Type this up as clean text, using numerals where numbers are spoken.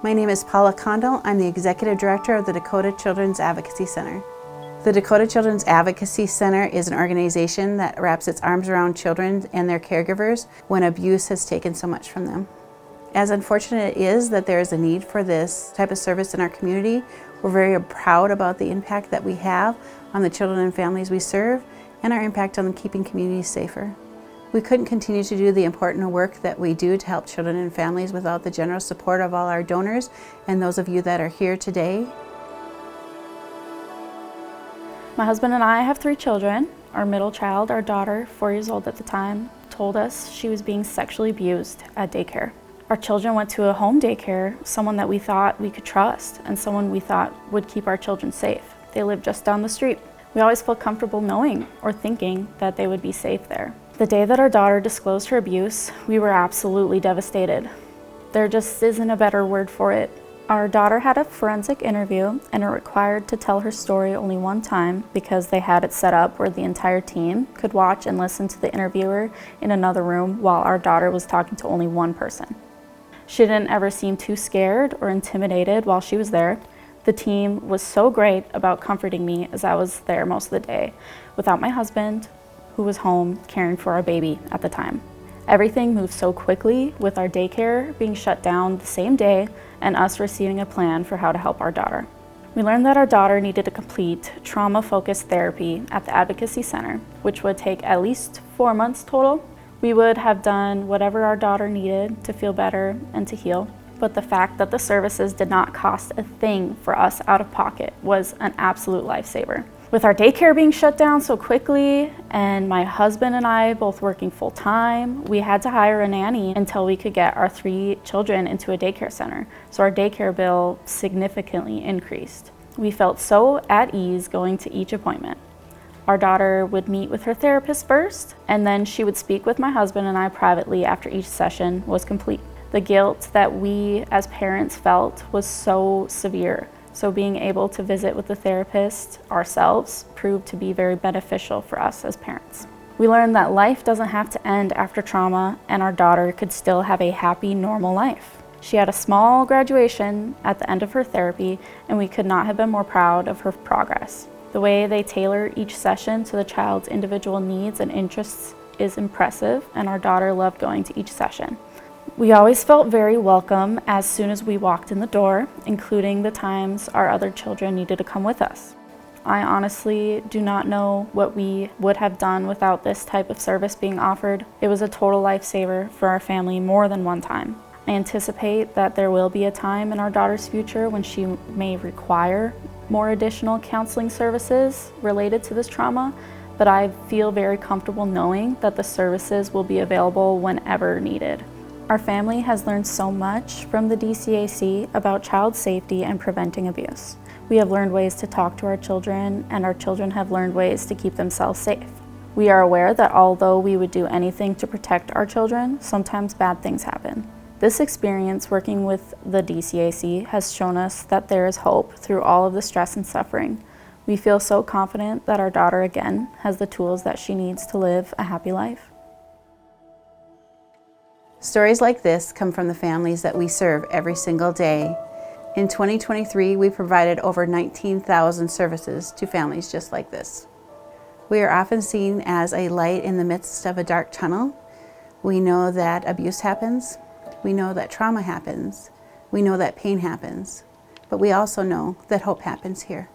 My name is Paula Condell. I'm the Executive Director of the Dakota Children's Advocacy Center. The Dakota Children's Advocacy Center is an organization that wraps its arms around children and their caregivers when abuse has taken so much from them. As unfortunate it is that there is a need for this type of service in our community, we're very proud about the impact that we have on the children and families we serve and our impact on keeping communities safer. We couldn't continue to do the important work that we do to help children and families without the generous support of all our donors and those of you that are here today. My husband and I have 3 children. Our middle child, our daughter, 4 years old at the time, told us she was being sexually abused at daycare. Our children went to a home daycare, someone that we thought we could trust and someone we thought would keep our children safe. They lived just down the street. We always felt comfortable knowing or thinking that they would be safe there. The day that our daughter disclosed her abuse, we were absolutely devastated. There just isn't a better word for it. Our daughter had a forensic interview and are required to tell her story only one time because they had it set up where the entire team could watch and listen to the interviewer in another room while our daughter was talking to only one person. She didn't ever seem too scared or intimidated while she was there. The team was so great about comforting me as I was there most of the day without my husband, who was home caring for our baby at the time. Everything moved so quickly with our daycare being shut down the same day and us receiving a plan for how to help our daughter. We learned that our daughter needed to complete trauma-focused therapy at the Advocacy Center, which would take at least 4 months total. We would have done whatever our daughter needed to feel better and to heal, but the fact that the services did not cost a thing for us out of pocket was an absolute lifesaver. With our daycare being shut down so quickly and my husband and I both working full-time, we had to hire a nanny until we could get our 3 children into a daycare center. So our daycare bill significantly increased. We felt so at ease going to each appointment. Our daughter would meet with her therapist first, and then she would speak with my husband and I privately after each session was complete. The guilt that we as parents felt was so severe. So being able to visit with the therapist ourselves proved to be very beneficial for us as parents. We learned that life doesn't have to end after trauma and our daughter could still have a happy, normal life. She had a small graduation at the end of her therapy and we could not have been more proud of her progress. The way they tailor each session to the child's individual needs and interests is impressive and our daughter loved going to each session. We always felt very welcome as soon as we walked in the door, including the times our other children needed to come with us. I honestly do not know what we would have done without this type of service being offered. It was a total lifesaver for our family more than one time. I anticipate that there will be a time in our daughter's future when she may require more additional counseling services related to this trauma, but I feel very comfortable knowing that the services will be available whenever needed. Our family has learned so much from the DCAC about child safety and preventing abuse. We have learned ways to talk to our children, and our children have learned ways to keep themselves safe. We are aware that although we would do anything to protect our children, sometimes bad things happen. This experience working with the DCAC has shown us that there is hope through all of the stress and suffering. We feel so confident that our daughter again has the tools that she needs to live a happy life. Stories like this come from the families that we serve every single day. In 2023, we provided over 19,000 services to families just like this. We are often seen as a light in the midst of a dark tunnel. We know that abuse happens. We know that trauma happens. We know that pain happens. But we also know that hope happens here.